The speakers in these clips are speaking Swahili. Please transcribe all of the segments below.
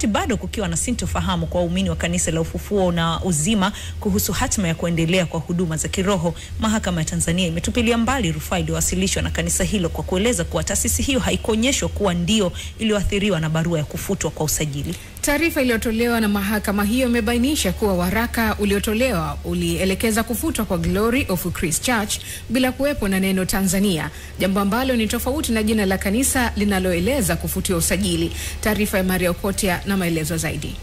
wakati bado kukiwa na sintofahamu kwa waumini wa kanisa la Ufufuo na Uzima kuhusu hatima ya kuendelea kwa huduma za kiroho, mahakama ya Tanzania imetupilia mbali rufaa iliyowasilishwa na kanisa hilo kwa kueleza kuwa taasisi hiyo haikuonyeshwa kuwa ndio iliyoathiriwa na barua ya kufutwa kwa usajili. Taarifa iliyotolewa na mahakama hiyo imebainisha kuwa waraka uliotolewa ulielekeza kufutwa kwa Glory of Christ Church bila kuwepo na neno Tanzania, jambo ambalo ni tofauti na jina la kanisa linaloeleza kufutiwa usajili. Taarifa ya Maria Okotia na maelezo zaidi.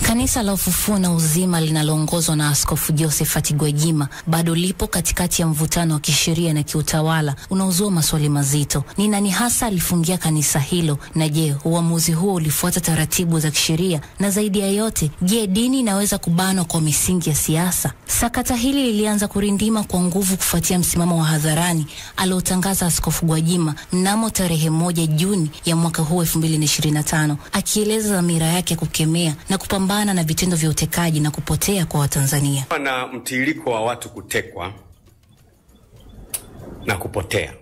Kanisa la Ufufuo na Uzima linaloongozwa na Askofu Josephat Gwajima bado lipo katikati ya mvutano wa kisheria na kiutawala unaozua maswali mazito. Ni nani hasa alifungia kanisa hilo, na je, uamuzi huo ulifuata taratibu za kisheria? Na zaidi ya yote, je, dini inaweza kubanwa kwa misingi ya siasa? Sakata hili lilianza kurindima kwa nguvu kufuatia msimamo wa hadharani aliotangaza Askofu Gwajima mnamo tarehe 1 Juni ya mwaka huu 2025, akieleza dhamira yake kukemea na kupambana na vitendo vya utekaji na kupotea kwa Watanzania. Na mtiririko wa watu kutekwa na kupotea,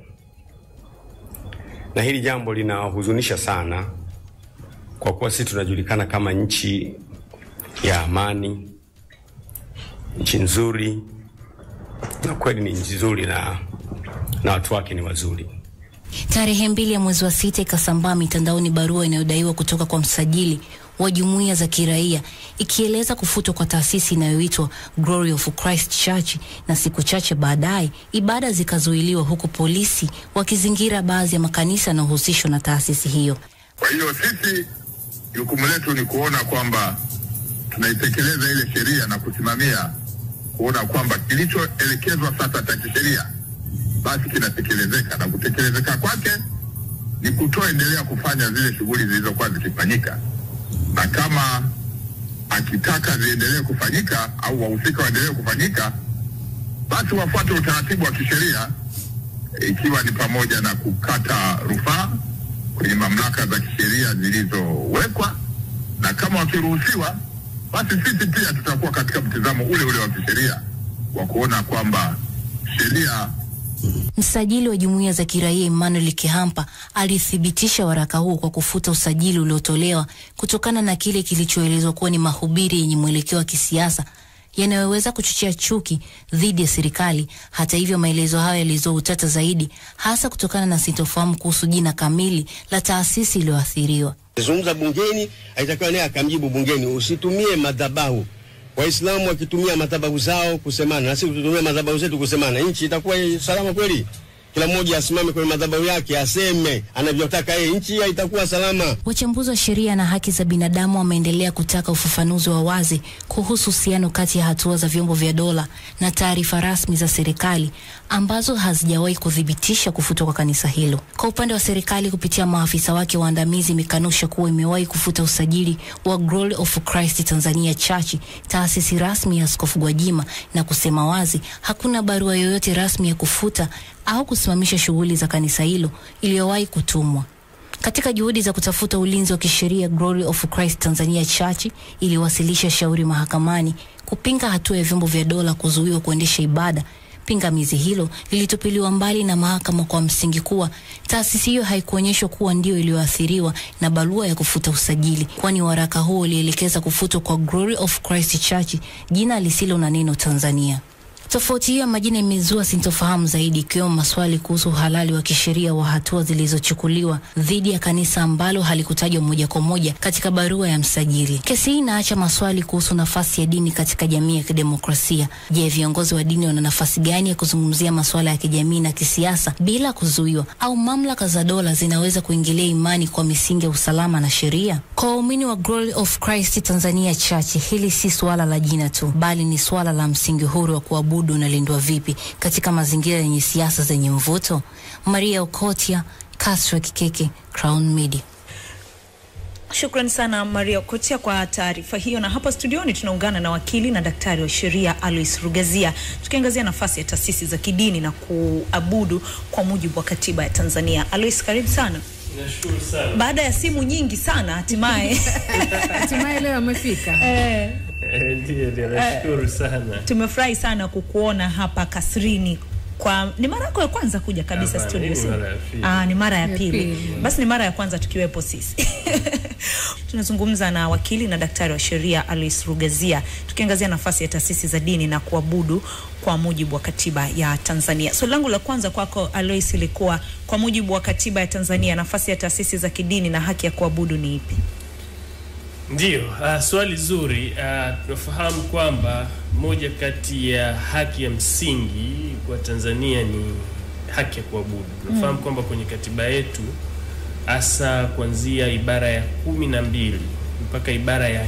na hili jambo linahuzunisha sana, kwa kuwa sisi tunajulikana kama nchi ya amani, nchi nzuri, na kweli ni nchi nzuri na watu wake ni wazuri. Tarehe 2 ya mwezi wa 6 ikasambaa mitandaoni barua inayodaiwa kutoka kwa msajili wa jumuiya za kiraia ikieleza kufutwa kwa taasisi inayoitwa Glory of Christ Church, na siku chache baadaye ibada zikazuiliwa huku polisi wakizingira baadhi ya makanisa yanayohusishwa na taasisi hiyo. Kwa hiyo sisi jukumu letu ni kuona kwamba tunaitekeleza ile sheria na kusimamia kuona kwamba kilichoelekezwa sasa cha kisheria basi kinatekelezeka, na kutekelezeka kwake ni kutoendelea kufanya zile shughuli zilizokuwa zikifanyika, na kama akitaka ziendelee kufanyika au wahusika waendelee kufanyika, basi wafuate utaratibu wa kisheria, ikiwa ni pamoja na kukata rufaa kwenye mamlaka za kisheria zilizowekwa, na kama wakiruhusiwa, basi sisi pia tutakuwa katika mtizamo ule ule wa kisheria wa kuona kwamba sheria. Msajili wa jumuiya za kiraia Emmanuel Kihampa alithibitisha waraka huu kwa kufuta usajili uliotolewa kutokana na kile kilichoelezwa kuwa ni mahubiri yenye mwelekeo wa kisiasa yanayoweza kuchochea chuki dhidi ya serikali. Hata hivyo, maelezo hayo yalizua utata zaidi, hasa kutokana na sintofahamu kuhusu jina kamili la taasisi iliyoathiriwa. Zungumza bungeni, haitakiwa naye akamjibu bungeni. Usitumie madhabahu. Waislamu wakitumia madhabahu zao kusemana, na sisi tutumie madhabahu zetu kusemana, nchi itakuwa salama kweli? Kila mmoja asimame kwenye madhabahu yake aseme anavyotaka yeye, nchi itakuwa salama. Wachambuzi wa sheria na haki za binadamu wameendelea kutaka ufafanuzi wa wazi kuhusu uhusiano kati ya hatua za vyombo vya dola na taarifa rasmi za serikali ambazo hazijawahi kudhibitisha kufutwa kwa kanisa hilo. Kwa upande wa serikali, kupitia maafisa wake waandamizi, imekanusha kuwa imewahi kufuta usajili wa Glory of Christ Tanzania Church, taasisi rasmi ya Askofu Gwajima, na kusema wazi hakuna barua yoyote rasmi ya kufuta au kusimamisha shughuli za kanisa hilo iliyowahi kutumwa. Katika juhudi za kutafuta ulinzi wa kisheria, Glory of Christ Tanzania Church iliwasilisha shauri mahakamani kupinga hatua ya vyombo vya dola kuzuiwa kuendesha ibada. Pingamizi hilo lilitupiliwa mbali na mahakama kwa msingi kuwa taasisi hiyo haikuonyeshwa kuwa ndio iliyoathiriwa na barua ya kufuta usajili, kwani waraka huo ulielekeza kufutwa kwa Glory of Christ Church jina lisilo na neno Tanzania. Tofauti hiyo majina imezua sintofahamu zaidi, ikiwemo maswali kuhusu uhalali wa kisheria wa hatua zilizochukuliwa dhidi ya kanisa ambalo halikutajwa moja kwa moja katika barua ya msajili. Kesi hii inaacha maswali kuhusu nafasi ya dini katika jamii ya kidemokrasia. Je, viongozi wa dini wana nafasi gani ya kuzungumzia masuala ya kijamii na kisiasa bila kuzuiwa, au mamlaka za dola zinaweza kuingilia imani kwa misingi ya usalama na sheria? Kwa waumini wa Glory of Christ Tanzania Church, hili si swala la jina tu, bali ni swala la msingi huru wa kuabudu unalindwa vipi katika mazingira yenye siasa zenye mvuto. Maria Okotia, Castro Kikeke, Crown Media. Shukrani sana Maria Okotia kwa taarifa hiyo, na hapa studioni tunaungana na wakili na daktari wa sheria Alois Rugazia, tukiangazia nafasi ya taasisi za kidini na kuabudu kwa mujibu wa katiba ya Tanzania. Alois, karibu sana. Nashukuru sana. Baada ya simu nyingi sana hatimaye leo amefika. Ndio, nashukuru sana. Tumefurahi sana kukuona hapa kasrini ni mara yako ya kwanza kuja kabisa studio, si? Ni mara ya pili. Basi ni mara ya kwanza tukiwepo sisi. Tunazungumza na wakili na daktari wa sheria Alois Rugazia, tukiangazia nafasi ya taasisi za dini na kuabudu kwa mujibu wa katiba ya Tanzania. Swali langu la kwanza kwako Alois ilikuwa, kwa mujibu wa katiba ya Tanzania, nafasi ya taasisi za kidini na haki ya kuabudu ni ipi? Ndio, swali zuri. Tunafahamu kwamba moja kati ya haki ya msingi kwa Tanzania ni haki ya kuabudu. Tunafahamu kwamba kwenye katiba yetu hasa kuanzia ibara ya 12 mpaka ibara ya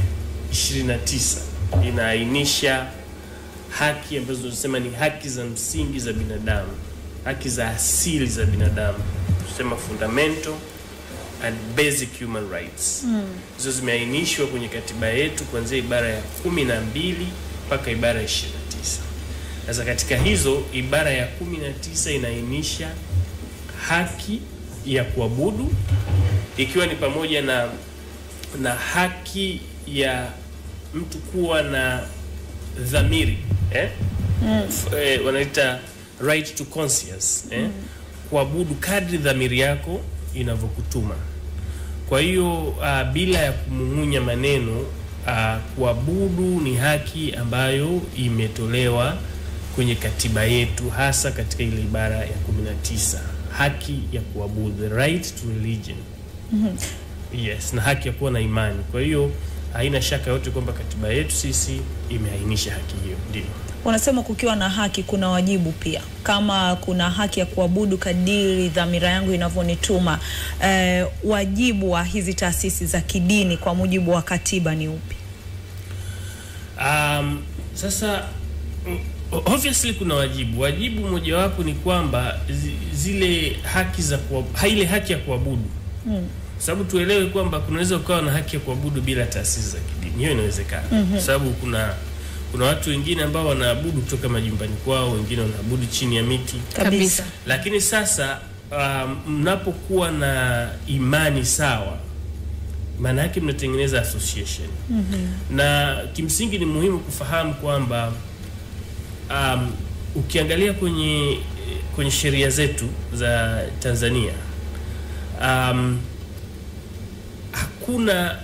29 inaainisha haki ambazo tunasema ni haki za msingi za binadamu, haki za asili za binadamu, tunasema fundamental and basic human rights. Hizo zimeainishwa kwenye katiba yetu kuanzia ibara ya 12 mpaka ibara ya 29. Sasa katika hizo ibara ya 19 inaainisha haki ya kuabudu, ikiwa ni pamoja na haki ya mtu kuwa na dhamiri, wanaita right to conscience, kuabudu kadri dhamiri yako inavyokutuma. Kwa hiyo bila ya kumung'unya maneno, kuabudu ni haki ambayo imetolewa kwenye katiba yetu, hasa katika ile ibara ya 19, haki ya kuabudu, the right to religion. Yes, na haki ya kuwa na imani. Kwa hiyo haina shaka yote kwamba katiba yetu sisi imeainisha haki hiyo. Ndio. Wanasema kukiwa na haki kuna wajibu pia. Kama kuna haki ya kuabudu kadiri dhamira yangu inavyonituma, wajibu wa hizi taasisi za kidini kwa mujibu wa katiba ni upi? Sasa obviously kuna wajibu. Wajibu mojawapo ni kwamba zile haki za ile haki ya kuabudu. Sababu tuelewe kwamba kunaweza kuwa na haki ya kuabudu bila taasisi za kidini. Hiyo inawezekana. Sababu kuna watu wengine ambao wanaabudu kutoka majumbani kwao, wengine wanaabudu chini ya miti kabisa. Lakini sasa mnapokuwa na imani sawa, maana yake mnatengeneza association. Na kimsingi ni muhimu kufahamu kwamba ukiangalia kwenye sheria zetu za Tanzania, hakuna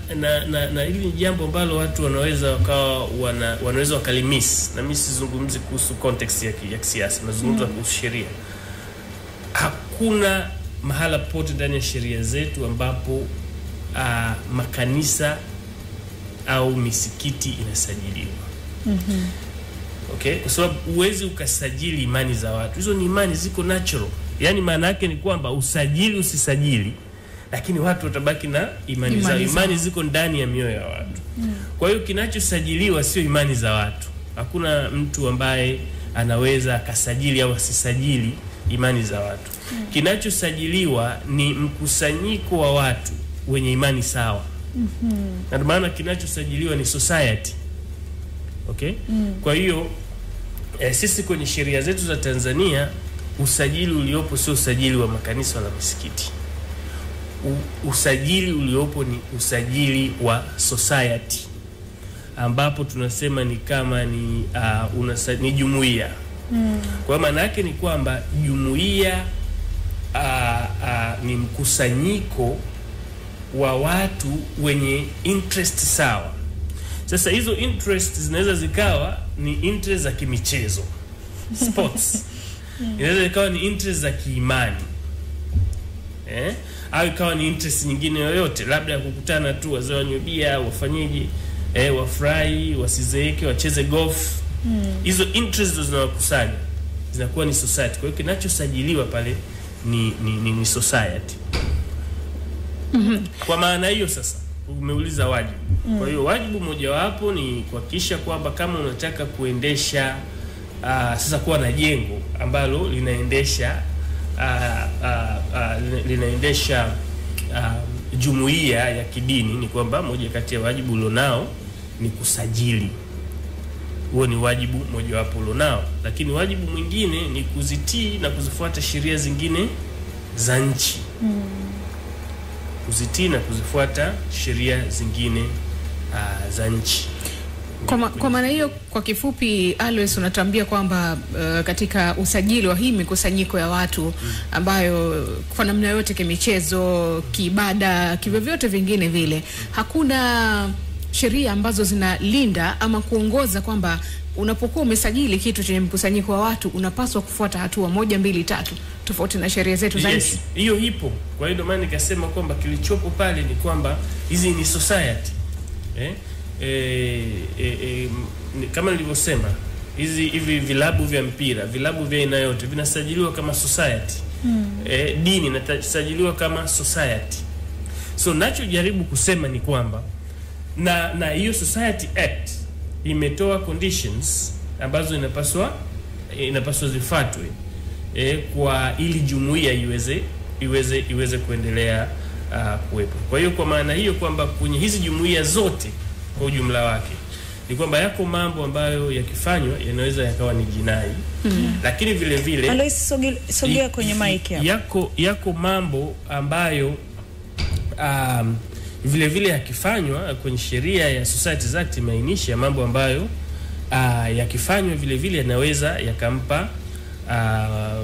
na hili ni jambo ambalo watu wanaweza wakalimis, na mimi sizungumzi kuhusu context ya kisiasa, nazungumza kuhusu sheria. Hakuna mahala pote ndani ya sheria zetu ambapo makanisa au misikiti inasajiliwa. Okay? Kwa sababu uwezi ukasajili imani za watu. Hizo ni imani ziko natural. Yaani maana yake ni kwamba usajili usisajili, lakini watu watabaki na imani zao. Imani ziko ndani ya mioyo ya watu. Kwa hiyo kinachosajiliwa sio imani za watu. Hakuna mtu ambaye anaweza akasajili au asisajili imani za watu. Kinachosajiliwa ni mkusanyiko wa watu wenye imani sawa. Na maana kinachosajiliwa ni society. Okay? Kwa hiyo sisi kwenye sheria zetu za Tanzania, usajili uliopo sio usajili wa makanisa wala misikiti. Usajili uliopo ni usajili wa society, ambapo tunasema ni kama ni jumuiya. Kwa maana yake ni kwamba jumuiya ni mkusanyiko wa watu wenye interest sawa. Sasa hizo interest zinaweza zikawa ni interest za kimichezo, sports. Inaweza ikawa ni interest za kiimani. Au ikawa ni interest nyingine yoyote, labda ya kukutana tu wazee wanywe bia, wafanyeje, wafurahi, wasizeeke, wacheze golf. Hizo interest zinawakusanya, zinakuwa ni society. Kwa hiyo kinachosajiliwa pale ni society. Kwa maana hiyo sasa umeuliza wajibu. Kwa hiyo wajibu mojawapo ni kuhakikisha kwamba kama unataka kuendesha sasa kuwa na jengo ambalo linaendesha jumuiya ya kidini, ni kwamba moja kati ya wajibu ulionao ni kusajili. Huo ni wajibu mojawapo ulionao, lakini wajibu mwingine ni kuzitii na kuzifuata sheria zingine za nchi. Kuzitii na kuzifuata sheria zingine za nchi. Kwa maana hiyo, kwa kifupi, Alois, unatambia kwamba katika usajili wa hii mikusanyiko ya watu ambayo kwa namna yote, kimichezo, kiibada, kivyovyote vingine vile, hakuna sheria ambazo zinalinda ama kuongoza kwamba unapokuwa umesajili kitu chenye mkusanyiko wa watu unapaswa kufuata hatua 1, 2, 3 tofauti na sheria zetu za nchi. Hiyo ipo. Kwa hiyo ndio maana nikasema kwamba kilichopo pale ni kwamba hizi ni society. Kama nilivyosema, hivi vilabu vya mpira, vilabu vya aina yote vinasajiliwa kama society. Dini inasajiliwa kama society. So nachojaribu kusema ni kwamba na hiyo Society Act imetoa conditions ambazo inapaswa zifuatwe kwa ili jumuiya iweze kuendelea kuwepo. Kwa hiyo kwa maana hiyo kwamba kwenye hizi jumuiya zote kwa ujumla wake ni kwamba yako mambo ambayo yakifanywa yanaweza yakawa ni jinai. Lakini vile vile Alois, sogea kwenye mic yako mambo ambayo vile vile yakifanywa kwenye sheria ya Societies Act imeainisha mambo ambayo yakifanywa vile vile yanaweza yakampa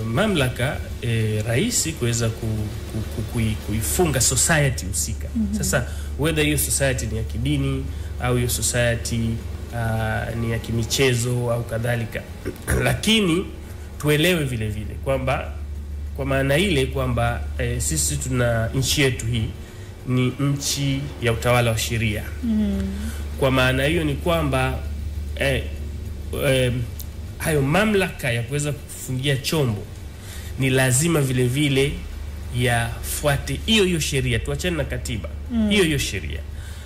mamlaka rais kuweza kuifunga society husika. Sasa whether hiyo society ni ya kidini au hiyo society ni ya kimichezo au kadhalika, lakini tuelewe vile vile kwamba kwa maana ile kwamba sisi tuna nchi yetu hii ni nchi ya utawala wa sheria. Kwa maana hiyo ni kwamba hayo mamlaka ya kuweza kufungia chombo ni lazima vile vile yafuate hiyo sheria. Tuachane na katiba. Hiyo sheria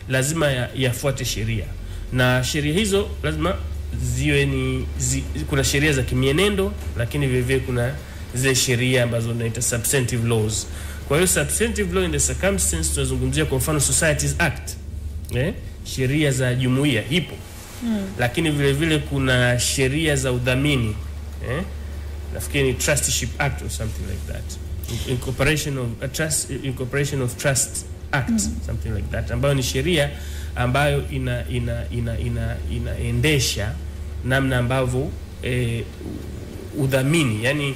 lazima yafuate sheria, na sheria hizo lazima ziwe kuna sheria za kimienendo, lakini vile vile kuna zile sheria ambazo tunaita substantive laws. Kwa hiyo substantive law in the circumstance tunazungumzia kwa mfano Societies Act, sheria za jumuiya ipo. Lakini vile vile kuna sheria za udhamini, nafikiri ni Trusteeship Act or something like that, Incorporation of Trust Act, something like that, ambayo ni sheria ambayo inaendesha namna ambavyo udhamini, yani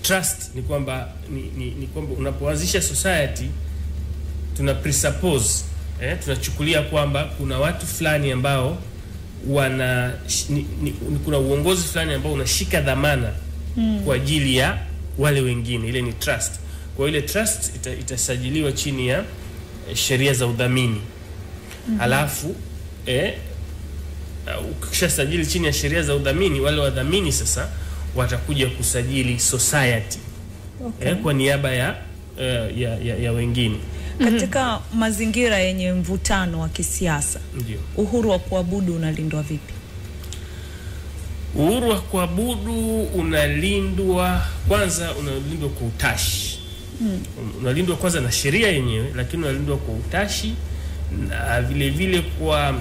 trust ni kwamba ni kwamba unapoanzisha society tuna presuppose, tunachukulia kwamba kuna watu fulani ambao kuna uongozi fulani ambao unashika dhamana kwa ajili ya wale wengine. Ile ni trust. Kwa ile trust itasajiliwa chini ya sheria za udhamini. Alafu ukishasajili chini ya sheria za udhamini, wale wadhamini sasa watakuja kusajili society kwa niaba ya wengine. Katika mazingira yenye mvutano wa kisiasa, uhuru wa kuabudu unalindwa vipi? Uhuru wa kuabudu unalindwa kwa utashi. Unalindwa kwanza na sheria yenyewe, lakini unalindwa kwa utashi, na vile vile kwa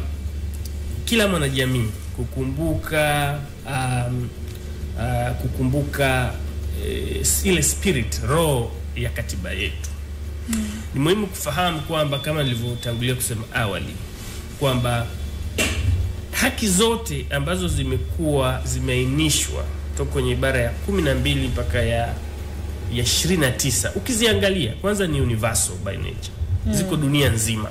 kila mwanajamii kukumbuka ile spirit, roho ya katiba yetu. Ni muhimu kufahamu kwamba kama nilivyotangulia kusema awali kwamba haki zote ambazo zimeainishwa toka kwenye ibara ya 12 mpaka ya 29, ukiziangalia kwanza ni universal by nature. Ziko dunia nzima.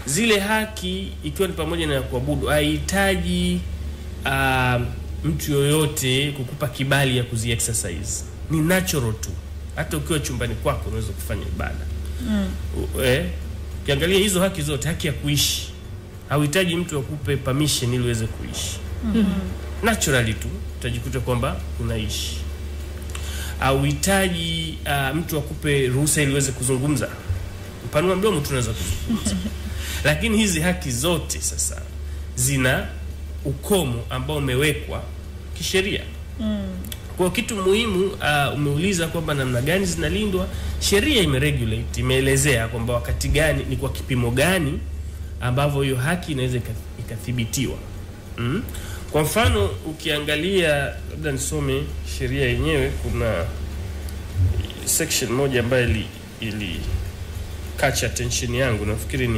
Zile haki ikiwa ni pamoja na kuabudu, haihitaji mtu yoyote kukupa kibali ya kuzi exercise. Ni natural tu. Hata ukiwa chumbani kwako unaweza kufanya ibada. Ukiangalia hizo haki zote, haki ya kuishi hauhitaji mtu akupe permission ili uweze kuishi. Naturally tu utajikuta kwamba unaishi. Hauhitaji mtu akupe ruhusa ili uweze kuzungumza. Mpanua mdomo tunaweza kuzungumza. Lakini hizi haki zote sasa zina ukomo ambao umewekwa kisheria. Kwa kitu muhimu umeuliza kwamba namna gani zinalindwa, sheria imeregulate, imeelezea kwamba wakati gani, ni kwa kipimo gani ambavyo hiyo haki inaweza ikathibitiwa. Kwa mfano ukiangalia, labda nisome sheria yenyewe, kuna section moja ambayo ili catch attention yangu, nafikiri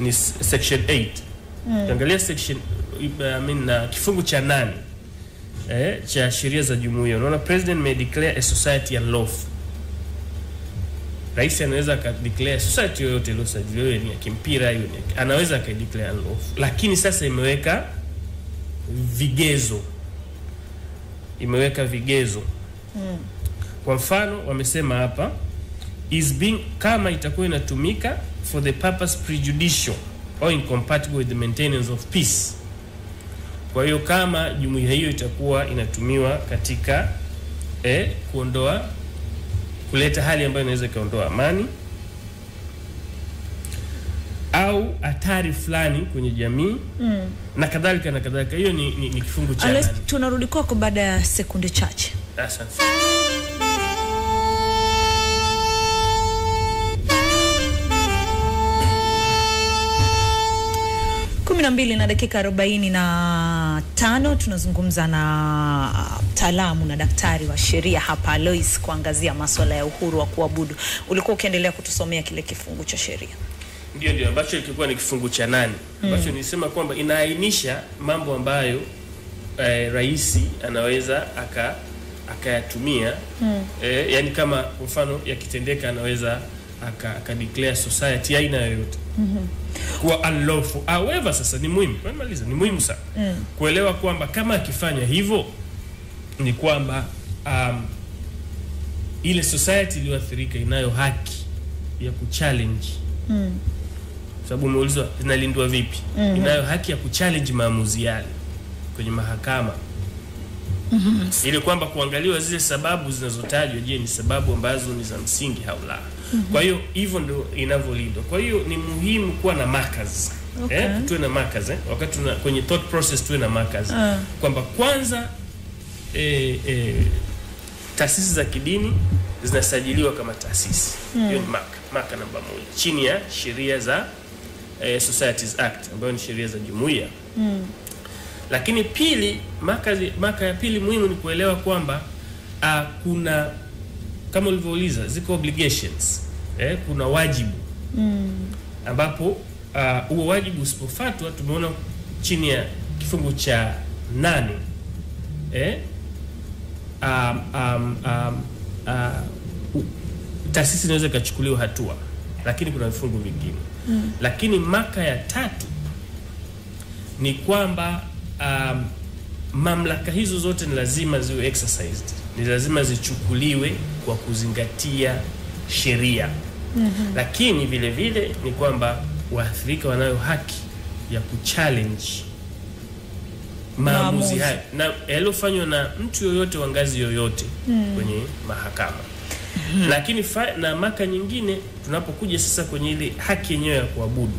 ni section 8. Angalia section kifungu cha 8 cha sheria za jumuiya. Unaona, president may declare a society unlawful. Rais anaweza declare society yoyote iliyosajiliwa, ni ya kimpira hiyo, anaweza declare unlawful. Lakini sasa imeweka vigezo. Kwa mfano wamesema hapa is being, kama itakuwa inatumika for the purpose prejudicial or incompatible with the maintenance of peace. Kwa hiyo kama jumuiya hiyo itakuwa inatumiwa katika kuleta hali ambayo inaweza kaondoa amani au hatari fulani kwenye jamii na kadhalika na kadhalika. Hiyo ni kifungu cha 8. Tunarudi kwako baada ya sekunde chache. Asante. 12 na dakika 45 tunazungumza na mtaalamu na daktari wa sheria hapa Alois kuangazia masuala ya uhuru wa kuabudu. Ulikuwa ukiendelea kutusomea kile kifungu cha sheria. Ndio ambacho kilikuwa ni kifungu cha 8 ambacho nilisema kwamba inaainisha mambo ambayo rais anaweza akayatumia yani kama kwa mfano yakitendeka anaweza aka declare society aina yoyote kuwa unlawful. However, sasa ni muhimu, ni muhimu sana kuelewa kwamba kama akifanya hivyo ni kwamba ile society iliyoathirika inayo haki ya kuchallenge. Sababu umeulizwa inalindwa vipi? Inayo haki ya kuchallenge maamuzi yale kwenye mahakama. Ile kwamba kuangaliwa zile sababu zinazotajwa, je, ni sababu ambazo ni za msingi au la. Kwa hiyo hivyo ndio inavyolindwa. Kwa hiyo ni muhimu kuwa na markers. Tuwe na markers wakati kwenye thought process tuwe na markers. Kwamba kwanza taasisi za kidini zinasajiliwa kama taasisi. Hiyo ni marker namba 1 chini ya sheria za Societies Act ambayo ni sheria za jumuiya. Lakini pili, maka ya pili muhimu ni kuelewa kwamba kuna, kama ulivyouliza, ziko obligations. Kuna wajibu ambapo huo wajibu usipofuatwa, tumeona chini ya kifungu cha 8 taasisi inaweza kuchukuliwa hatua, lakini kuna vifungu vingine. Lakini maka ya 3 ni kwamba mamlaka hizo zote ni lazima ziwe exercised, ni lazima zichukuliwe kwa kuzingatia sheria. Lakini vile vile ni kwamba waathirika wanayo haki ya kuchallenge maamuzi hayo na yaliyofanywa na mtu yoyote wa ngazi yoyote kwenye mahakama. Lakini na maka nyingine tunapokuja sasa kwenye ile haki yenyewe ya kuabudu,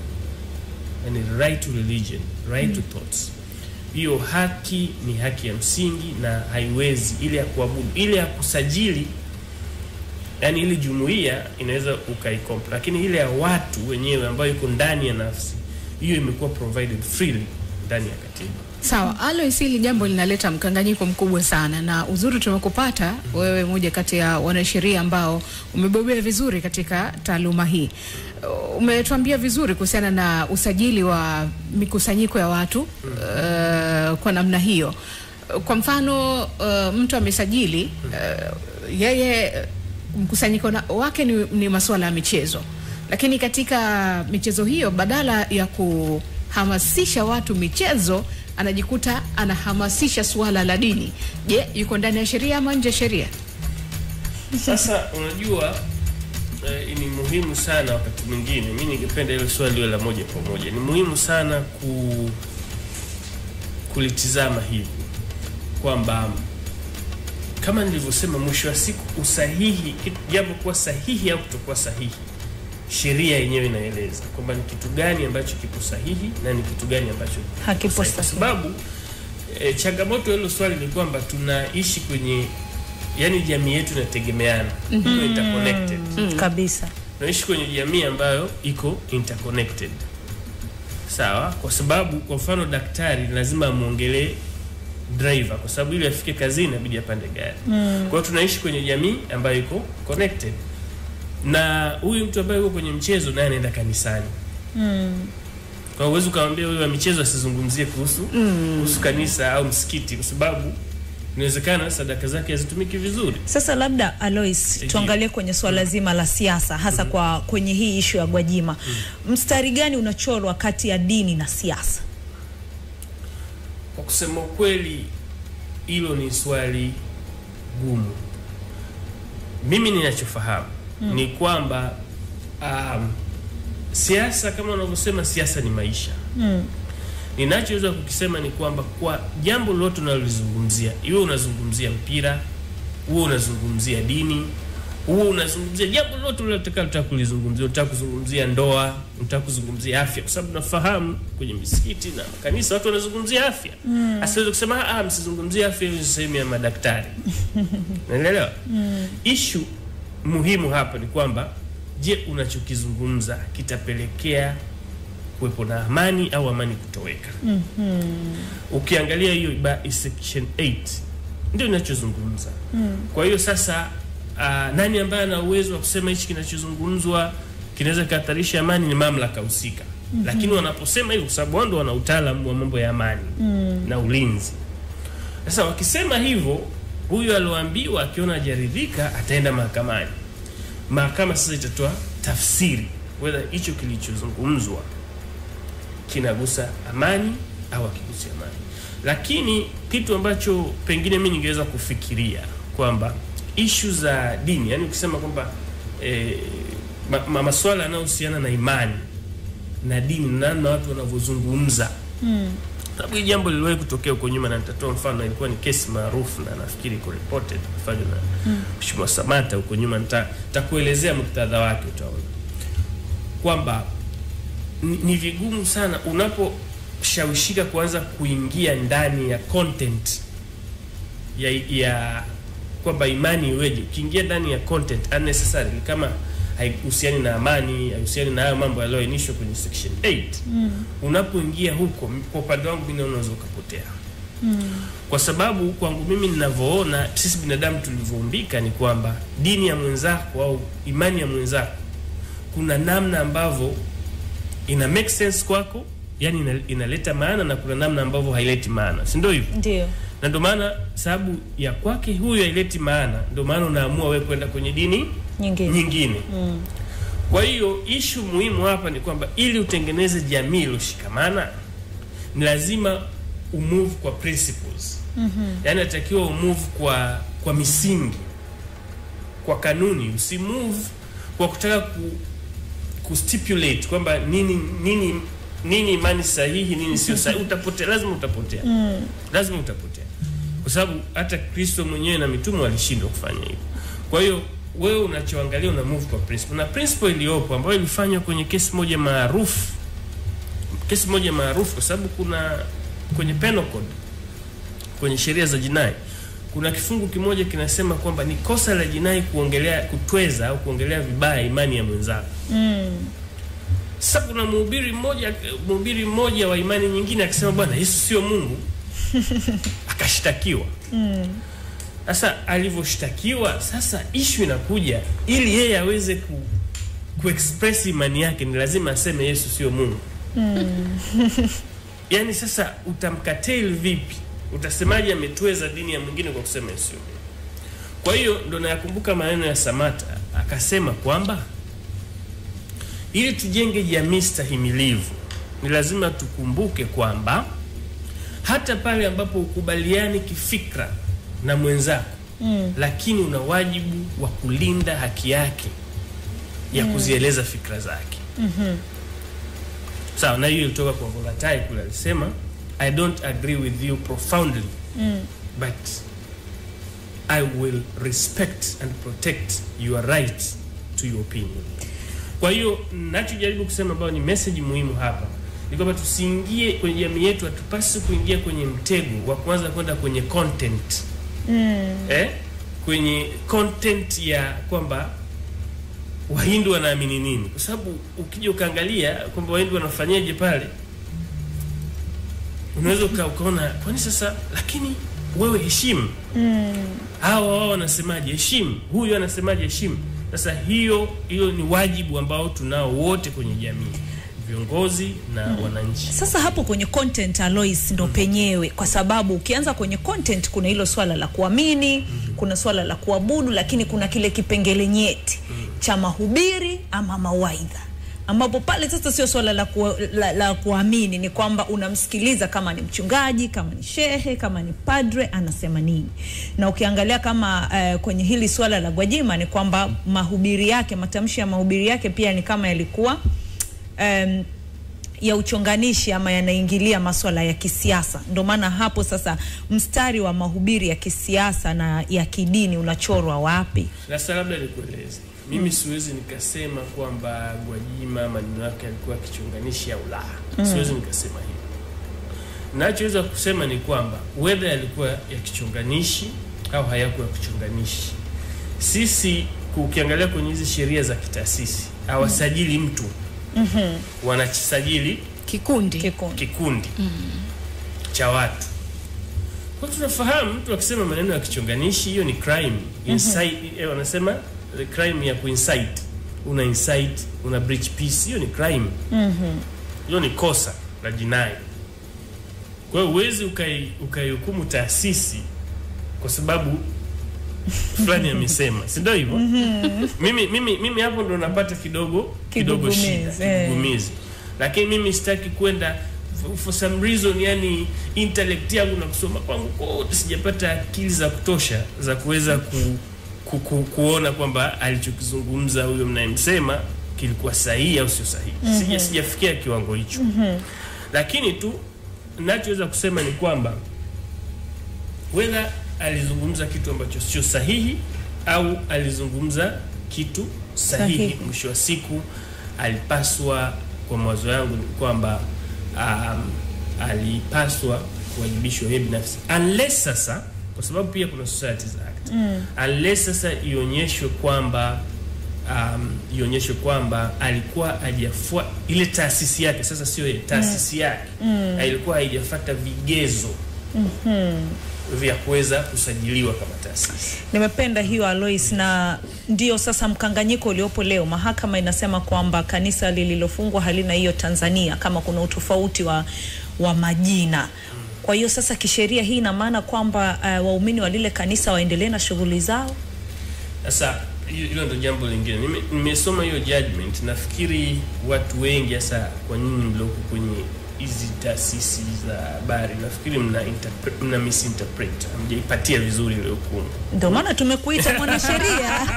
yani right to religion, right to thoughts. Hiyo haki ni haki ya msingi na haiwezi, ile ya kuabudu, ile ya kusajili, yani ile jumuiya inaweza ukaikompa, lakini ile ya watu wenyewe ambayo iko ndani ya nafsi, hiyo imekuwa provided freely ndani ya katiba. Sawa, Alois, hili jambo linaleta mkanganyiko mkubwa sana, na uzuri tumekupata wewe, moja kati ya wanasheria ambao umebobea vizuri katika taaluma hii. Umetuambia vizuri kuhusiana na usajili wa mikusanyiko ya watu kwa namna hiyo. Kwa mfano mtu amesajili yeye mkusanyiko wake ni masuala ya michezo, lakini katika michezo hiyo badala ya kuhamasisha watu michezo anajikuta anahamasisha suala la dini. Je, yuko ndani ya sheria ama nje ya sheria? Sasa unajua ni muhimu sana wakati mwingine, mimi ningependa ile swali liwe la moja kwa moja. Ni muhimu sana kulitizama hivi kwamba kama nilivyosema, mwisho wa siku usahihi, jambo kuwa sahihi au kutokuwa sahihi, sheria yenyewe inaeleza kwamba ni kitu gani ambacho kipo sahihi na ni kitu gani ambacho hakipo sahihi. Kwa sababu changamoto hilo swali ni kwamba tunaishi kwenye, yani jamii yetu inategemeana, interconnected kabisa. Tunaishi kwenye jamii ambayo iko interconnected. Sawa, kwa sababu kwa mfano daktari lazima amuongelee driver, kwa sababu ili afike kazini inabidi apande gari. Kwa hiyo tunaishi kwenye jamii ambayo iko connected. Na huyu mtu ambaye yuko kwenye mchezo naye anaenda kanisani. Kwa uwezo kaambia huyu wa michezo asizungumzie kuhusu kanisa au msikiti, kwa sababu inawezekana sadaka zake hazitumiki vizuri. Sasa labda Alois, tuangalie kwenye swala zima la siasa, hasa kwa kwenye hii issue ya Gwajima. Mstari gani unachorwa kati ya dini na siasa? Kwa kusema ukweli, hilo ni swali gumu. Mimi ninachofahamu ni kwamba siasa, kama unavyosema, siasa ni maisha. Ninachoweza kukisema ni kwamba kwa jambo lolote unalozungumzia, iwe unazungumzia mpira, uwe unazungumzia dini, uwe unazungumzia jambo lolote unalotaka kulizungumzia, unataka kuzungumzia ndoa, unataka kuzungumzia afya, kwa sababu nafahamu kwenye misikiti na kanisa watu wanazungumzia afya. Asiwezi kusema msizungumzie afya, hiyo sehemu ya madaktari. Unaelewa? Issue muhimu hapa ni kwamba, je, unachokizungumza kitapelekea kuwepo na amani au amani kutoweka? Ukiangalia hiyo section 8 ndio ninachozungumza. Kwa hiyo sasa nani ambaye ana uwezo wa kusema hichi kinachozungumzwa kinaweza kuhatarisha amani? Ni mamlaka husika. Lakini wanaposema hivyo, kwa sababu wao ndio wana utaalamu wa mambo ya amani na ulinzi. Sasa wakisema hivyo, huyu alioambiwa akiona hajaridhika ataenda mahakamani. Mahakama sasa itatoa tafsiri whether hicho kilichozungumzwa kinagusa amani au hakigusi amani. Lakini kitu ambacho pengine mimi ningeweza kufikiria kwamba issue za dini, yani ukisema kwamba masuala yanayohusiana na imani na dini na watu wanavyozungumza, sababu hili jambo liliwahi kutokea huko nyuma, na nitatoa mfano. Ilikuwa ni kesi maarufu na nafikiri iko reported kufanywa na Mheshimiwa Samata huko nyuma. Nitakuelezea muktadha wake, utaona kwamba ni vigumu sana unaposhawishika kuanza kuingia ndani ya content ya kwamba imani iweje. Ukiingia ndani ya content unnecessarily, kama haihusiani na amani, haihusiani na hayo mambo yaliyoainishwa kwenye section 8, unapoingia huko, kwa upande wangu mimi unaweza ukapotea. Kwa sababu kwangu mimi ninavyoona sisi binadamu tulivyoumbika ni kwamba dini ya mwenzako au imani ya mwenzako, kuna namna ambavyo ina make sense kwako, yani inaleta maana, na kuna namna ambavyo haileti maana, si ndio hivyo? Ndio. Na ndio maana sababu ya kwake huyu haileti maana, ndio maana unaamua wewe kwenda kwenye dini nyingine. Kwa hiyo issue muhimu hapa ni kwamba ili utengeneze jamii iliyoshikamana, ni lazima umove kwa principles. Yani natakiwa umove kwa misingi, kwa kanuni. Usimove kwa kutaka kustipulate kwamba nini imani sahihi, nini sio sahihi. Utapotea, lazima utapotea. Lazima utapotea. Kwa sababu hata Kristo mwenyewe na mitume walishindwa kufanya hivyo. Kwa hiyo wewe unachoangalia una move kwa principle. Na principle iliyopo ambayo ilifanywa kwenye kesi moja maarufu. Kesi moja maarufu kwa sababu kuna kwenye penal code, kwenye sheria za jinai, kuna kifungu kimoja kinasema kwamba ni kosa la jinai kutweza au kuongelea vibaya imani ya mwenzako. Sasa kuna mhubiri mmoja wa imani nyingine akisema bwana Yesu sio Mungu, akashtakiwa. Sasa alivyoshtakiwa, sasa issue inakuja, ili yeye aweze kuexpress imani yake ni lazima aseme Yesu sio Mungu. Yani sasa utamkatail vipi? Utasemaje ametweza dini ya mwingine kwa kusema Yesu? Kwa hiyo ndo nayakumbuka maneno ya Samata, akasema kwamba ili tujenge jamii stahimilivu, ni lazima tukumbuke kwamba hata pale ambapo ukubaliani kifikra na mwenzako, lakini una wajibu wa kulinda haki yake ya kuzieleza fikra zake. Sawa, na hiyo ilitoka kwa Volatai kule, alisema I don't agree with you profoundly, but I will respect and protect your right to your opinion. Kwa hiyo ninachojaribu kusema ambao ni message muhimu hapa ni kwamba tusiingie kwenye jamii yetu, hatupasi kuingia kwenye mtego wa kuanza kwenda kwenye content. Kwenye content ya kwamba Wahindu wanaamini nini. Kwa sababu ukija ukaangalia kwamba Wahindu wanafanyaje pale, unaweza ukaona kwani sasa, lakini wewe heshimu. Wao wanasemaje? Heshimu. Huyu anasemaje? Heshimu. Sasa hiyo ni wajibu ambao tunao wote kwenye jamii. viongozi na wananchi. Sasa hapo kwenye content, Alois, ndo penyewe, kwa sababu ukianza kwenye content kuna hilo swala la kuamini, kuna swala la kuabudu, lakini kuna kile kipengele nyeti cha mahubiri ama mawaidha, ambapo pale sasa sio swala la kuamini, ni kwamba unamsikiliza kama ni mchungaji, kama ni shehe, kama ni padre anasema nini. Na ukiangalia kama kwenye hili swala la Gwajima ni kwamba mahubiri yake, matamshi ya mahubiri yake pia ni kama yalikuwa ya uchonganishi ama yanaingilia masuala ya kisiasa. Ndio maana hapo sasa mstari wa mahubiri ya kisiasa na ya kidini unachorwa wapi? Sasa labda nikueleze. Mimi siwezi nikasema kwamba Gwajima maneno yake alikuwa kichonganishi au la. Siwezi nikasema hivyo. Ninachoweza kusema ni kwamba whether alikuwa ya kichonganishi au hayakuwa ya kichonganishi, sisi ukiangalia kwenye hizi sheria za kitaasisi hawasajili mtu. Wanachisajili kikundi cha watu. Kwa tunafahamu mtu akisema maneno ya kichonganishi, hiyo ni crime. Incite, wanasema the crime ya kuincite. Una incite, una breach peace, hiyo ni crime. Hiyo ni kosa la jinai. Kwa hiyo huwezi ukaihukumu taasisi kwa sababu fulani amesema, si ndio hivyo? Mimi hapo ndo napata kidogo shida, kigumizi. Lakini mimi sitaki kwenda for some reason, yani intellect yangu na kusoma kwangu kote sijapata akili za kutosha za kuweza kuona kwamba alichokizungumza huyo mnayemsema kilikuwa sahihi au sio sahihi. Sijafikia kiwango hicho. Lakini tu ninachoweza kusema ni kwamba whether alizungumza kitu ambacho sio sahihi au alizungumza kitu sahihi, mwisho wa siku alipaswa, kwa mawazo yangu ni kwamba alipaswa kuwajibishwa yeye binafsi, unless sasa, kwa sababu pia kuna Societies Act, unless sasa ionyeshwe kwamba alikuwa hajafua ile taasisi yake, sasa sio yeye, taasisi yake alikuwa haijafuata vigezo vya kuweza kusajiliwa kama taasisi. Nimependa hiyo, Alois, na ndio sasa mkanganyiko uliopo leo. Mahakama inasema kwamba kanisa lililofungwa halina hiyo Tanzania, kama kuna utofauti wa majina. Kwa hiyo sasa kisheria hii ina maana kwamba waumini wa lile kanisa waendelee na shughuli zao. Sasa hilo ndio jambo lingine. Nimesoma hiyo judgment, nafikiri watu wengi sasa, kwa nini mloko kwenye hizi taasisi za habari, nafikiri mna misinterpret, hamjaipatia vizuri ile hukumu. Ndio maana tumekuita mwanasheria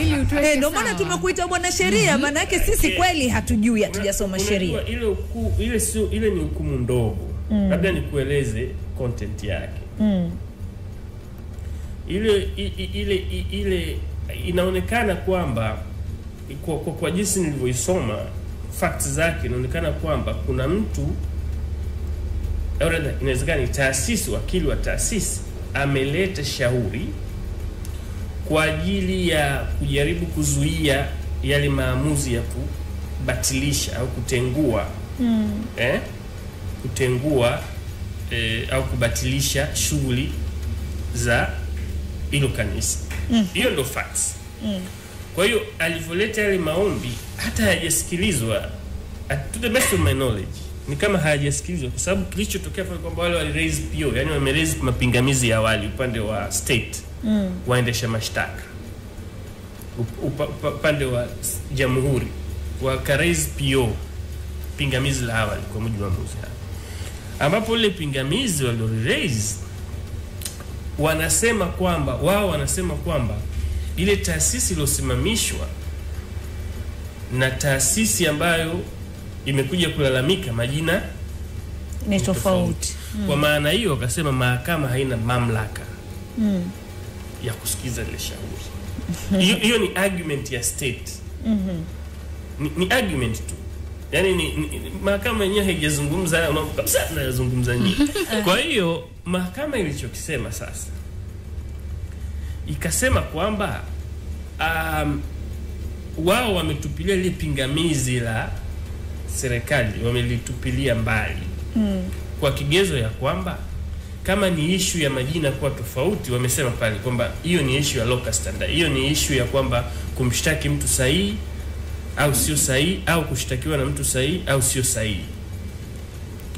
ili utoe. Ndio maana tumekuita mwanasheria, maana yake sisi kweli hatujui, hatujasoma sheria. Ile ni hukumu ndogo. Labda nikueleze content yake. Ile inaonekana kwamba kwa jinsi nilivyoisoma facts zake, inaonekana kwamba kuna mtu, inawezekana ni taasisi, wakili wa taasisi ameleta shauri kwa ajili ya kujaribu kuzuia yale maamuzi ya kubatilisha au kutengua au kubatilisha shughuli za hilo kanisa. Hiyo ndo facts. Kwa hiyo alivyoleta yale maombi hata hayajasikilizwa, to the best of my knowledge ni kama hayajasikilizwa, kwa sababu kilichotokea pale kwamba wale wali raise PO, yani wame raise mapingamizi ya awali upande wa state, waendesha mashtaka upande wa jamhuri waka raise PO, pingamizi la awali kwa mujibu wa maamuzi hayo, ambapo ile pingamizi wali raise wanasema kwamba ile taasisi iliyosimamishwa na taasisi ambayo imekuja kulalamika majina ni tofauti. Kwa maana hiyo wakasema mahakama haina mamlaka ya kusikiza ile shauri. Hiyo ni argument ya state. Ni argument tu. Yaani mahakama yenyewe haijazungumza kabisa, inazungumza nyingi. Kwa hiyo mahakama ilichokisema sasa, ikasema kwamba wao wametupilia ile pingamizi la serikali, wamelitupilia mbali kwa kigezo ya kwamba kama ni issue ya majina kwa tofauti, wamesema pale kwamba hiyo ni issue ya local standard, hiyo ni issue ya kwamba kumshtaki mtu sahihi au sio sahihi, au kushtakiwa na mtu sahihi au sio sahihi.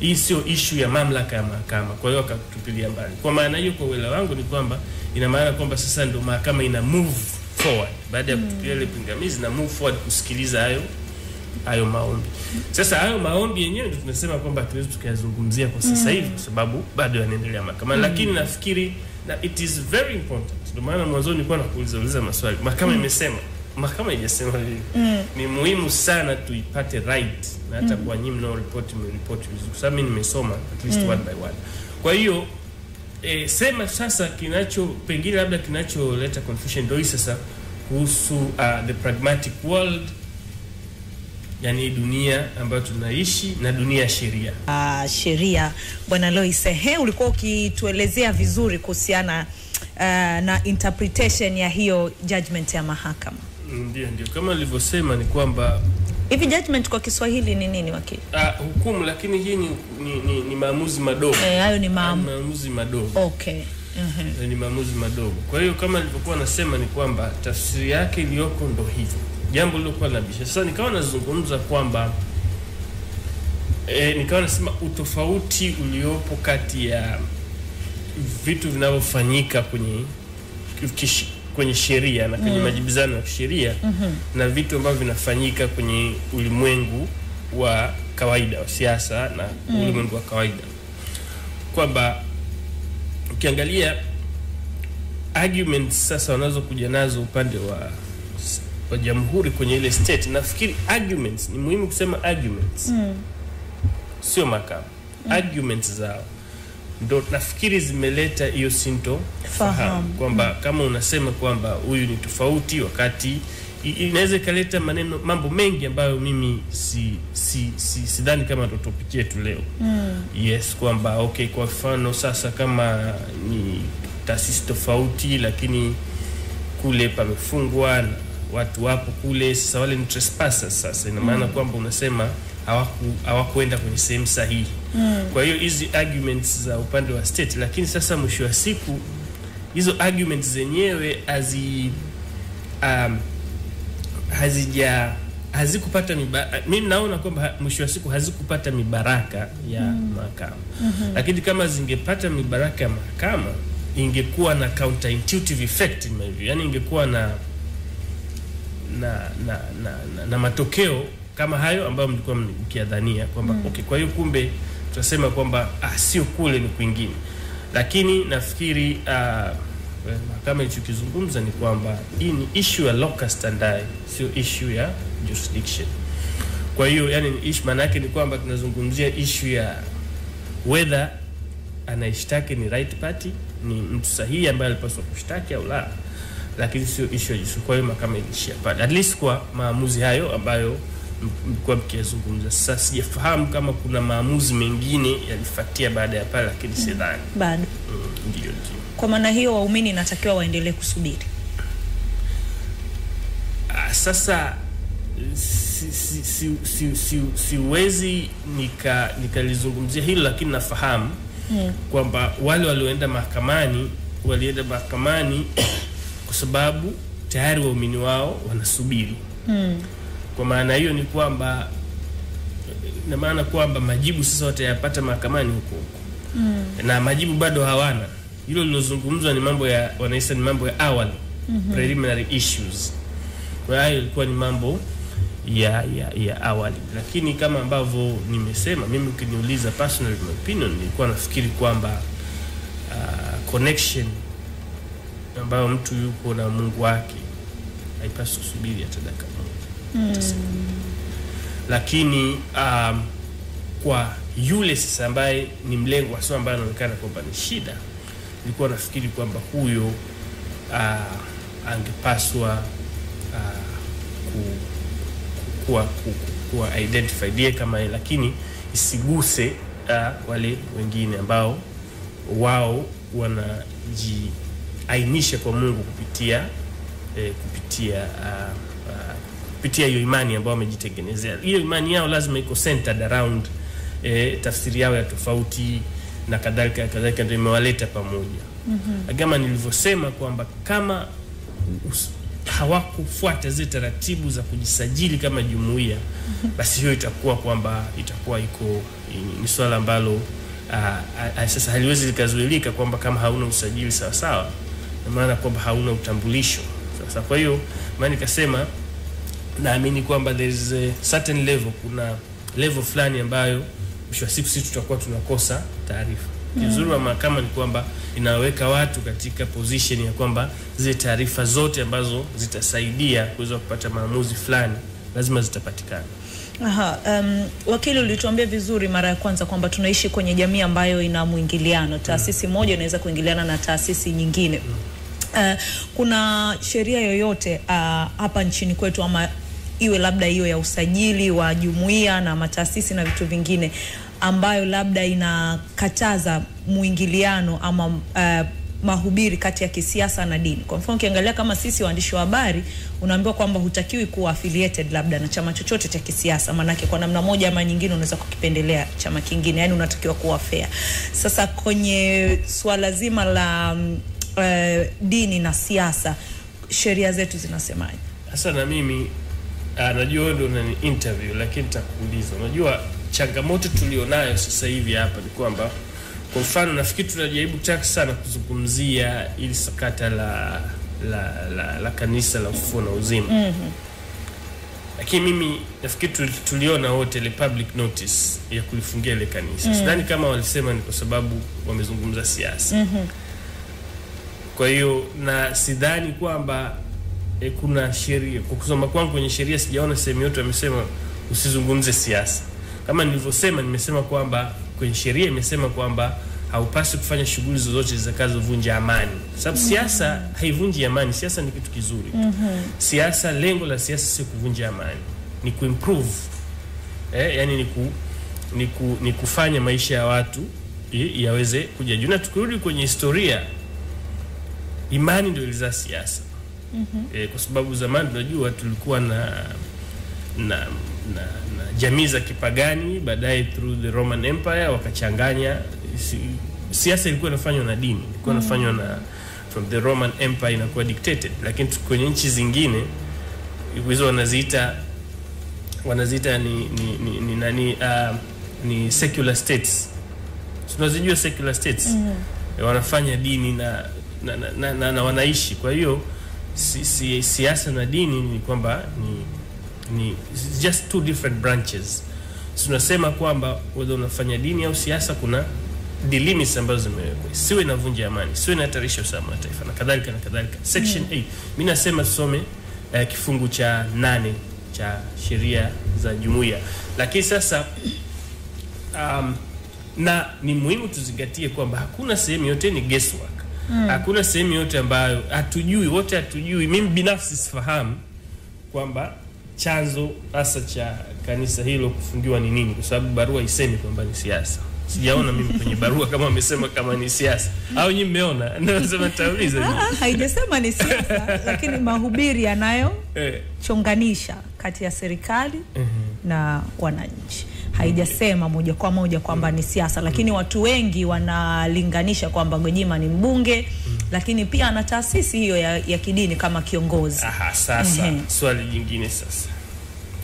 Hii sio issue ya mamlaka ya mahakama. Kwa hiyo akatupilia mbali. Kwa maana hiyo, kwa uelewa wangu ni kwamba ina maana kwamba sasa ndio mahakama ina move forward baada ya kutupilia ile pingamizi na move forward kusikiliza hayo maombi. Sasa hayo maombi yenyewe ndio tunasema kwamba hatuwezi tukayazungumzia kwa sasa hivi kwa sababu bado yanaendelea mahakamani, lakini nafikiri na it is very important. Ndio maana mwanzo nilikuwa nakuuliza maswali. Mahakama imesema, mahakama haijasema hivi. Ni muhimu sana tuipate right, na hata kwa nyinyi mnao report vizuri. Kwa sababu mimi nimesoma at least one by one. Kwa hiyo sema sasa pengine labda kinacholeta confusion ndio sasa kuhusu the pragmatic world, yani dunia ambayo tunaishi na dunia ya sheria. Sheria. Bwana Lois, ulikuwa ukituelezea vizuri kuhusiana na interpretation ya hiyo judgment ya mahakama. Ndio kama nilivyosema ni kwamba hivi judgment kwa Kiswahili ni nini wakili? Hukumu, lakini hii ni maamuzi madogo. Hayo ni maamuzi madogo. Okay. Ni maamuzi madogo. Kwa hiyo kama nilivyokuwa nasema ni kwamba tafsiri yake iliyoko ndo hivyo. Jambo lilokuwa linabisha. Sasa nikawa nazungumza kwamba nikawa nasema utofauti uliopo kati ya vitu vinavyofanyika kwenye sheria na kwenye majibizano ya sheria na vitu ambavyo vinafanyika kwenye ulimwengu wa kawaida wa siasa na ulimwengu wa kawaida. Kwamba ukiangalia arguments sasa wanazokuja nazo upande wa jamhuri kwenye ile state, nafikiri arguments ni muhimu kusema arguments. Sio mahakama. Arguments zao ndo nafikiri zimeleta hiyo sintofahamu kwamba kama unasema kwamba huyu ni tofauti, wakati inaweza kaleta mambo mengi ambayo mimi sidhani kama ndo topic yetu leo. Yes, kwamba okay, kwa mfano sasa kama ni taasisi tofauti lakini kule pamefungwa na watu wapo kule, sasa wale ni trespassers. Sasa ina maana kwamba unasema hawakuenda kwenye sehemu sahihi. Kwa hiyo hizi arguments za upande wa state, lakini sasa mwisho wa siku hizo arguments zenyewe hazikupata mimi naona kwamba mwisho wa siku hazikupata mibaraka ya mahakama. Lakini kama zingepata mibaraka ya mahakama, ingekuwa na counterintuitive effect, yani ingekuwa na matokeo kama hayo ambayo mlikuwa mkiadhania kwamba okay, kwa hiyo kumbe tunasema kwamba sio kule ni kwingine. Lakini nafikiri kama ilichokizungumza ni kwamba hii ni issue ya locus standi, sio issue ya jurisdiction. Kwa hiyo yani maana yake ni kwamba tunazungumzia issue ya whether anaishtaki ni right party, ni mtu sahihi ambaye alipaswa kushtaki au la, lakini sio issue ya. Kwa hiyo mahakama ilishia pale, at least kwa maamuzi hayo ambayo mlikuwa mkizungumza. Sasa sijafahamu kama kuna maamuzi mengine yalifuatia baada ya pale, lakini sidhani bado. Ndio. Kwa maana hiyo waumini inatakiwa waendelee kusubiri. Sasa siwezi nikalizungumzia hilo, lakini nafahamu kwamba wale walioenda mahakamani walienda mahakamani kwa sababu tayari waumini wao wanasubiri. Kwa maana hiyo ni kwamba na maana kwamba majibu sasa watayapata mahakamani huko. Na majibu bado hawana. Hilo lilozungumzwa ni mambo ya wanaisa ni mambo ya awali, preliminary issues. Kwa hiyo ilikuwa ni mambo ya awali. Lakini kama ambavyo nimesema, mimi ukiniuliza personal opinion, nilikuwa nafikiri kwamba connection ambayo mtu yuko na Mungu wake haipaswi kusubiri hata dakika moja. Lakini kwa yule sasa ambaye ni mlengo wa ambaye anaonekana kwamba ni shida, nilikuwa nafikiri kwamba huyo angepaswa kuwa identified yeye kama yeye, lakini isiguse wale wengine ambao wao wanajiainisha kwa Mungu kupitia hiyo imani ambayo wamejitengenezea. Hiyo imani yao lazima iko centered around tafsiri yao ya tofauti na kadhalika ndio imewaleta pamoja. Kama nilivyosema kwamba kama hawakufuata zile taratibu za kujisajili kama jumuiya, basi hiyo itakuwa iko ni swala ambalo sasa haliwezi likazuilika, kwamba kama hauna usajili sawa sawa, na maana kwamba hauna utambulisho. Sasa kwa hiyo maana nikasema naamini kwamba there is a certain level, kuna level fulani ambayo mwisho wa siku sisi tutakuwa tunakosa taarifa. Kizuri wa mahakama ni kwamba inaweka watu katika position ya kwamba zile taarifa zote ambazo zitasaidia kuweza kupata maamuzi fulani lazima zitapatikana. Wakili, ulituambia vizuri mara ya kwanza kwamba tunaishi kwenye jamii ambayo ina muingiliano. Taasisi moja inaweza kuingiliana na taasisi nyingine. Kuna sheria yoyote hapa nchini kwetu, ama iwe labda hiyo ya usajili wa jumuiya na mataasisi na vitu vingine, ambayo labda inakataza muingiliano ama mahubiri kati ya kisiasa na dini? Kwa mfano ukiangalia kama sisi waandishi wa habari, unaambiwa kwamba hutakiwi kuwa affiliated labda na chama chochote cha kisiasa, manake kwa namna moja ama nyingine unaweza kukipendelea chama kingine, yani unatakiwa kuwa fair. Sasa kwenye swala zima la dini na siasa, sheria zetu zinasemaje? Sasa na mimi najua wewe ndio unani interview, lakini nitakuuliza, unajua changamoto tulionayo sasa hivi hapa ni kwamba, kwa mfano nafikiri tunajaribu sana kuzungumzia ili sakata la kanisa la Ufufuo na Uzima. Lakini mimi nafikiri tuliona wote ile public notice ya kulifungia ile kanisa. Sidhani kama walisema ni kwa sababu wamezungumza siasa. Kwa hiyo na sidhani kwamba kuna sheria, kwa kusoma kwangu kwenye sheria sijaona sehemu yote wamesema usizungumze siasa. Kama nilivyosema, nimesema kwamba kwenye sheria imesema kwamba haupaswi kufanya shughuli zozote zitakazovunja amani. Sababu siasa haivunji amani, siasa ni kitu kizuri. Siasa, lengo la siasa si kuvunja amani, ni kuimprove. Yani ni kufanya maisha ya watu yaweze kuja juu. Na tukirudi kwenye historia, imani ndio ilizaa siasa. Kwa sababu zamani tunajua tulikuwa na jamii za kipagani, baadaye through the Roman Empire wakachanganya. Siasa ilikuwa inafanywa na dini, ilikuwa inafanywa na from the Roman Empire inakuwa dictated. Lakini kwenye nchi zingine hizo wanaziita ni secular states. Tunazijua secular states. Wanafanya dini na wanaishi. Kwa hiyo siasa na dini ni kwamba ni just two different branches. Tunasema kwamba whether unafanya dini au siasa, kuna limits ambazo zimewekwa. Siwe inavunja amani, siwe inahatarisha usalama wa taifa na kadhalika na kadhalika. Section 8. Mimi nasema tusome kifungu cha 8 cha sheria za jumuiya. Lakini sasa na ni muhimu tuzingatie kwamba hakuna sehemu yote ni guesswork. Hakuna sehemu yote ambayo wote hatujui. Mimi binafsi sifahamu kwamba chanzo hasa cha kanisa hilo kufungiwa ni nini, kwa sababu barua isemi kwamba ni siasa. Sijaona mimi kwenye barua kama wamesema kama ni siasa. Au nyinyi mmeona? Nasema tauliza. Haijasema ni siasa, lakini mahubiri yanayo chonganisha kati ya serikali na wananchi. Haijasema moja kwa moja kwamba ni siasa, lakini watu wengi wanalinganisha kwamba Gwajima ni mbunge, lakini pia ana taasisi hiyo ya kidini kama kiongozi. Sasa swali jingine sasa.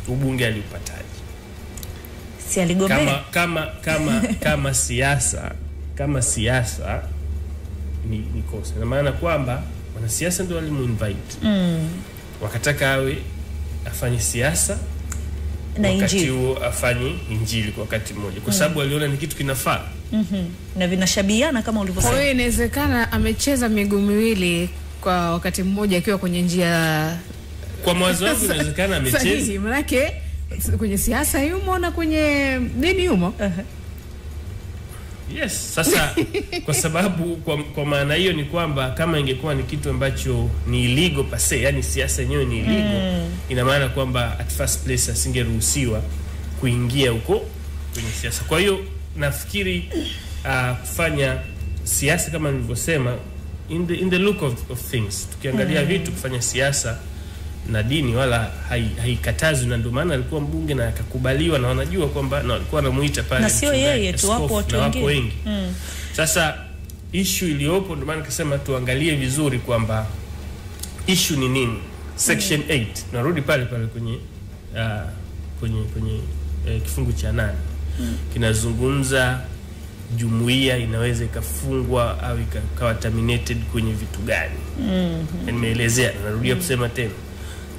Ubunge alipataje? Si aligombea? Kama siasa ni kosa. Na maana kwamba wanasiasa ndio walimuinvite. Wakataka awe afanye siasa na wakati huo afanye injili kwa wakati mmoja, kwa sababu waliona ni kitu kinafaa. Na vinashabihiana kama ulivyosema. Kwa hiyo inawezekana amecheza miguu miwili kwa wakati mmoja akiwa kwenye njia. Kwa mawazo yangu inawezekana amecheza. Manake kwenye siasa yumo na kwenye dini yumo. Yes, sasa kwa sababu kwa maana hiyo ni kwamba kama ingekuwa ni kitu ambacho ni illegal pase, yani siasa yenyewe ni illegal, ina maana kwamba at first place asingeruhusiwa kuingia huko kwenye siasa. Kwa hiyo nafikiri kufanya siasa kama nilivyosema, in the look of things, tukiangalia vitu, kufanya siasa na dini wala haikatazwi, na ndio maana alikuwa mbunge na akakubaliwa, na wanajua kwamba na walikuwa wanamuita pale. Na sio yeye tu, wapo watu wengi. Sasa issue iliyopo, ndio maana nikasema tuangalie vizuri kwamba issue ni nini. section 8 narudi pale kwenye kifungu cha 8 kinazungumza jumuiya inaweza ikafungwa au ikawa terminated kwenye vitu gani. Nimeelezea, narudia kusema tena,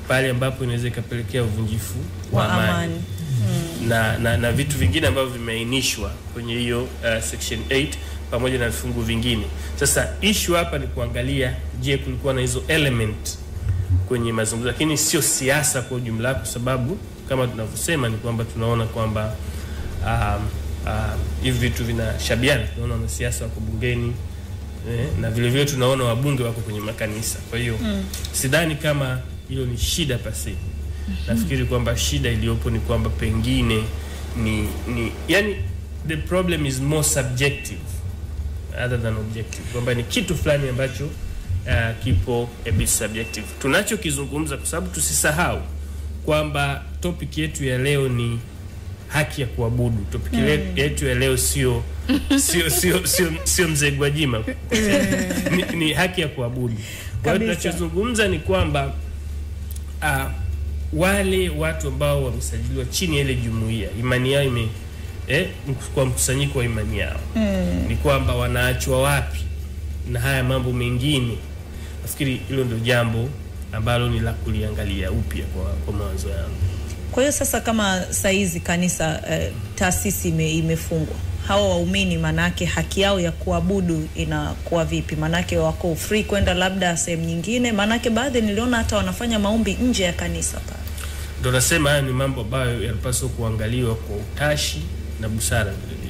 pale ambapo inaweza ikapelekea uvunjifu wa amani. Na vitu vingine ambavyo vimeainishwa kwenye hiyo section 8 pamoja na vifungu vingine. Sasa issue hapa ni kuangalia, je, kulikuwa na hizo element kwenye mazungumzo, lakini sio siasa kwa ujumla, kwa sababu kama tunavyosema ni kwamba tunaona kwamba hivi vitu vinashabiana. Tunaona wanasiasa wako bungeni na vile vile tunaona wabunge wako kwenye makanisa. Kwa hiyo sidhani kama hilo ni shida pasi. Nafikiri kwamba shida iliyopo ni kwamba pengine yani the problem is more subjective other than objective. Kwamba ni kitu fulani ambacho kipo a bit subjective. Tunachokizungumza, kwa sababu tusisahau kwamba topic yetu ya leo ni haki ya kuabudu. Topic yetu ya leo sio Mzee Gwajima. ni haki ya kuabudu. Kwa hiyo tunachozungumza ni kwamba wale watu ambao wamesajiliwa chini ya ile jumuiya, imani yao kwa mkusanyiko wa imani yao, ni kwamba wanaachwa wapi na haya mambo mengine. Nafikiri hilo ndio jambo ambalo ni la kuliangalia upya kwa mawazo yangu. Kwa hiyo sasa, kama saizi kanisa taasisi imefungwa, hawa waumini manake haki yao ya kuabudu inakuwa vipi? Manake wako free kwenda labda sehemu nyingine? Manake baadhi niliona hata wanafanya maombi nje ya kanisa pale. Ndio nasema haya ni mambo ambayo yanapaswa kuangaliwa kwa utashi na busara vile vile.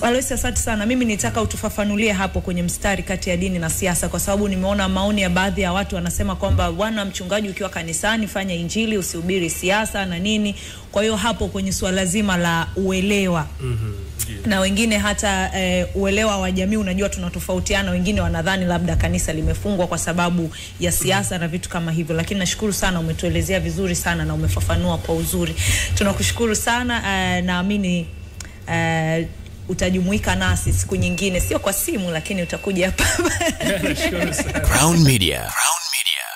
Aloysius, asante sana. Mimi nitaka utufafanulie hapo kwenye mstari kati ya dini na siasa, kwa sababu nimeona maoni ya baadhi ya watu wanasema kwamba bwana mchungaji, ukiwa kanisani fanya injili, usihubiri siasa na nini. Kwa hiyo hapo kwenye swala zima la uelewa na wengine hata uelewa wa jamii, unajua tunatofautiana. Wengine wanadhani labda kanisa limefungwa kwa sababu ya siasa na vitu kama hivyo, lakini nashukuru sana, umetuelezea vizuri sana na umefafanua kwa uzuri. Tunakushukuru sana. Naamini utajumuika nasi siku nyingine, sio kwa simu lakini utakuja hapa. Crown Media.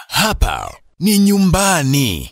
Hapa ni nyumbani.